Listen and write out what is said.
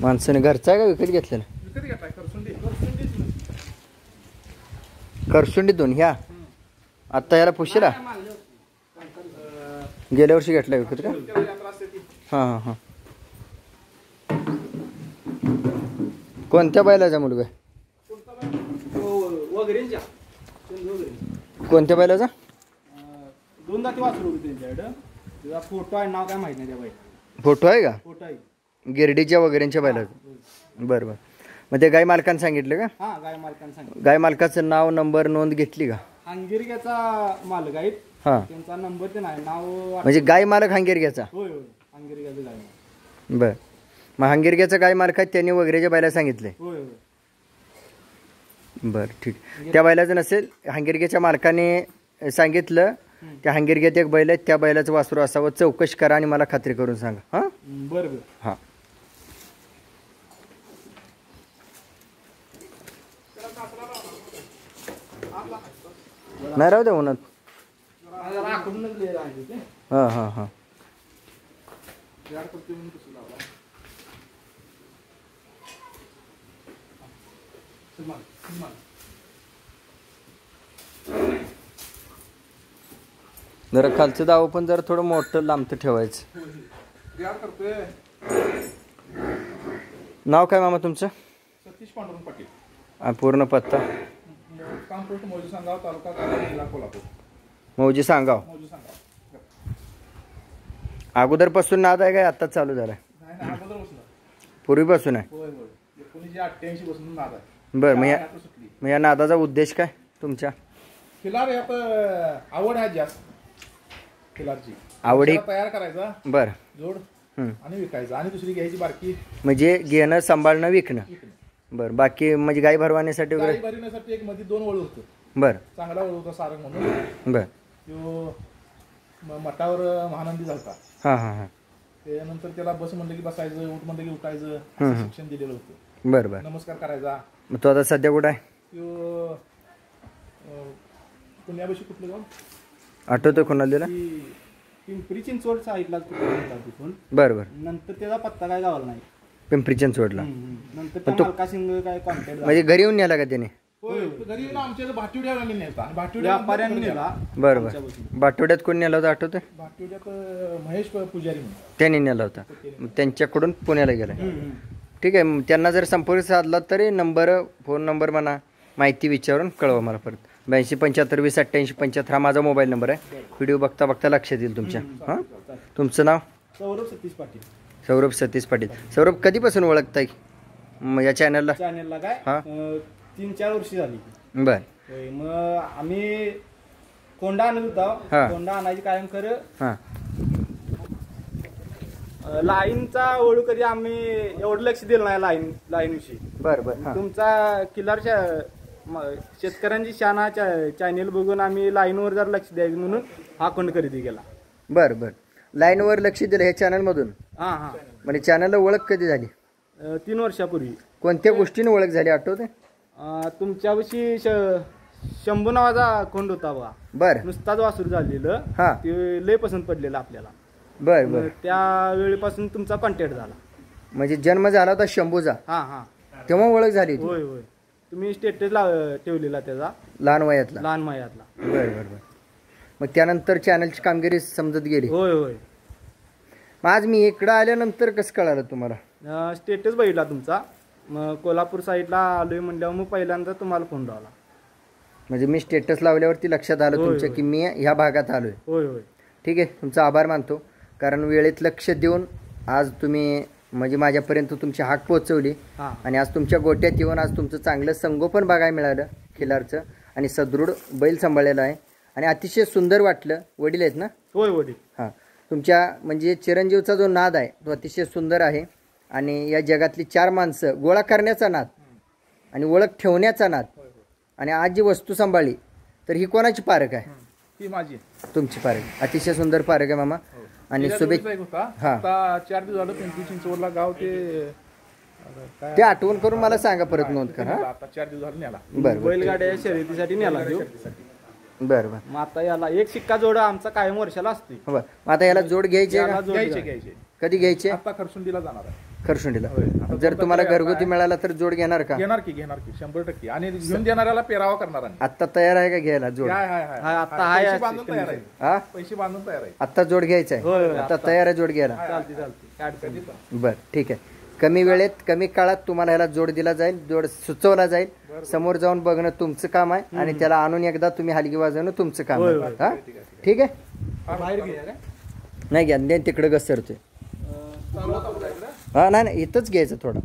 माणसाने घरचा आहे का विकत घेतलेला? विकत घेतलाय करसुंडी. करसुंडीतून ह्या आत्ता याला पुशीला गेल्या वर्षी घेतला विकत का? हां हां हां. कोणत्या बैलाचा मुलगा आहे? कोणत्या बैलाचा? दोन दाती वासरू होते त्यांच्याकडं. त्याचा फोटो आहे, नाव काय माहित नाही त्या बैलाचं. फोटो आहे का? फोटो आहे गिरडीच्या वगैरेच्या बैलाचा. बरं बरं. मग ते गाय मालकानं सांगितलं का? हा, गाय मालकानं सांगितलं. गाय मालकाचं नाव नंबर नोंद घेतली का? हांगेरग्याचा मालक आहेत. हां, त्यांचा नंबर ते नाही, नाव. म्हणजे गाय मालक हांगेरग्याचा? होय होय, हांगेरग्याचं गाय मालक. बरं. मग हांगेरग्याचा गाय मालक आहेत, त्यांनी वगैरेच्या बैला सांगितले? होय होय. बरं ठीक. त्या बैलाचं नसेल, हांगेरग्याच्या मालकाने सांगितलं त्या हांगेरग्यात एक बैल आहे, त्या बैलाचं वासरू असावं. चौकशी करा आणि मला खात्री करून सांगा. हां बरं बरं. हां. नाही राहू द्या उन्हात. हां हां हां. जरा खालचं दाव पण जरा थोडं मोठं लांबतं ठेवायचं. नाव काय मामा तुमचं? सतीश पांडुरंग पाटील. पूर्ण पत्ता? काम पोस्ट मौजी सांगाव, तालुका जिल्हा कोल्हापूर. मौजी सांगाव. मौजी सांगाव. अगोदरपासून नाद आहे काय आता चालू झालाय? नाही नाही, अगोदरपासून. पूर्वीपासून आहे? होय होय, 1988 पासून नाद आहे. बरं. मग या नादाचा उद्देश काय तुमच्या? खिलार यात आवड आहे जास्त. खिलारची आवडी तयार करायचा. बरं. जोड आणि विकायचं आणि दुसरी घ्यायची बारकी. म्हणजे घेणं, सांभाळणं, विकणं. बरं. बाकी म्हणजे गाय भरवण्यासाठी वगैरे? गाय भरवण्यासाठी एक मध्ये 2 वळ होतं. बरं. चांगला वळ होता सारंग म्हणून. बरं. तो मठावर महानंदी झालता. हां हां हां. त्यानंतर त्याला बस म्हणलं की बसायचं, उठ म्हणलं की उठायचं, असं शिक्षण दिलेलं होतं. बरं बरं. नमस्कार करायचा. मग तो आता सध्या कुठं आहे? तो पुण्यापाशी कुठलं गाव आठवतं कोणाला दिला? पिंपरी चिंचवड साईडला तिथून. बरं बरं. नंतर त्याचा पत्ता काय गावाला नाही. पिंपरी चिंचवडला. नंतर त्या मालकाशी काय कॉन्टॅक्ट. म्हणजे घरी येऊन नेला का त्याने? घरी येऊन आमच्या भाटिवड्याला नेला. व्यापाऱ्यांनी नेला. बरं बरं. भाटिवड्यात कोण नेला होता आठवतं? भाटिवड्यात महेश पुजारी म्हणून त्यांनी नेला होता. त्यांच्याकडून पुण्याला गेला. ठीक आहे. त्यांना जर संपर्क साधला तरी नंबर, फोन नंबर म्हणा, माहिती विचारून कळवा मला परत. 82 75 20 88 75 हा माझा मोबाईल नंबर आहे. व्हिडिओ बघता बघता लक्षात येईल तुमच्या. हां. तुमचं नाव? सौरभ सतीश पाटील. सौरभ सतीश पाटील. सौरभ कधीपासून ओळखताय या चॅनलला? काय? हां, 3-4 वर्षी झाली. बर. मग आम्ही कोंडा आणत होता. कोंडा आणायची कायम खरं. हां. लाईनचा ओळख कधी आम्ही एवढं लक्ष दिलं नाही लाईन विषयी. बरं बरं. तुमचा किल्लारच्या शेतकऱ्यांची शाना चॅनेल बघून आम्ही लाईनवर जर लक्ष द्यायचं म्हणून हा कोंड खरेदी केला. बरं बरं. लाईनवर लक्ष दिलं हे चॅनल मधून? हां हां. म्हणजे चॅनलला ओळख कधी झाली? 3 वर्षापूर्वी. कोणत्या गोष्टीने ओळख झाली आठवते? तुमच्याविषयी शंभू नावाचा कोंड होता बघा. बरं. नुसताच वासरू झालेलं. हां. ते लय पसंत पडलेलं आपल्याला. बरं बरं. त्या वेळेपासून तुमचा कॉन्टॅक्ट झाला. म्हणजे जन्म झाला होता शंभूचा? हां हां. तेव्हा ओळख झाली? होय होय. तुम्ही स्टेटस ठेवलेला त्याचा लहान वयातला? लहान वयातला. बरं बरं बरं. मग त्यानंतर चॅनलची कामगिरी समजत गेली? होय होय. मग आज मी इकडं आल्यानंतर कसं कळालं तुम्हाला? स्टेटस बघितला तुमचा. मग कोल्हापूर साईडला आलोय म्हणल्यावर मग पहिल्यांदा तुम्हाला फोन लावला. म्हणजे मी स्टेटस लावल्यावरती लक्षात आलं तुमच्या की मी ह्या भागात आलोय? होय होय. ठीक आहे. तुमचा आभार मानतो, कारण वेळेत लक्ष देऊन आज तुम्ही म्हणजे माझ्यापर्यंत तुमची हाक पोहोचवली. आणि आज तुमच्या गोट्यात येऊन आज तुमचं चांगलं संगोपन बघायला मिळालं खिलारचं. आणि सदृढ बैल सांभाळलेला आहे आणि अतिशय सुंदर वाटलं. वडील आहेत ना? होय वडील. हां. तुमच्या म्हणजे चिरंजीवचा जो नाद आहे तो अतिशय सुंदर आहे. आणि या जगातली 4 माणसं गोळा करण्याचा नाद आणि ओळख ठेवण्याचा नाद. आणि आज जी वस्तू सांभाळली तर ही कोणाची पारख आहे? ही माझी. तुमची पारख. अतिशय सुंदर पारख आहे मामा. आणि शुभेच्छा. हां. 4 दिवस झालं पिंपरी चिंचवडला गाव ते आठवण करून मला सांगा, परत नोंद करा. आता 4 दिवस झालं नेला. बरं. बैलगाड्या शर्यतीसाठी नेला. बरं बरं. मग आता याला एक शिक्का जोड आमचा कायम वर्षाला असतो. बरं. मग आता याला जोड घ्यायचे? घ्यायचे. कधी घ्यायचे? आता खरसुंडीला जाणार आहे. खरसुंडीला. होय. आता जर दोन तुम्हाला तयार घरगुती आहे. मिळाला तर जोड घेणार का? घेणार की 100%. आणि घेऊन देणाऱ्याला पेरावा करणार आहे. आत्ता तयार आहे का घ्यायला जोड? हाय आता आहे पैसे बांधून तयार आहे. हा, पैसे बांधून तयार आहे. आत्ता जोड घ्यायचा होय, आहे? होय, आता तयार आहे जोड घ्यायला? चालते काय अडचण नाही. बर, ठीक आहे. कमी वेळेत कमी काळात तुम्हाला ह्याला जोड दिला जाईल, जोड सुचवला जाईल. समोर जाऊन बघणं तुमचं काम आहे आणि त्याला आणून एकदा तुम्ही हलगी वाजवणं तुमचं काम आहे. हा, ठीक आहे. बाहेर घ्या का? नाही घ्या, तिकडे घसरतोय. चालू होता आपल्या इकडं. हा, नाही इथंच घ्यायचं थोडं.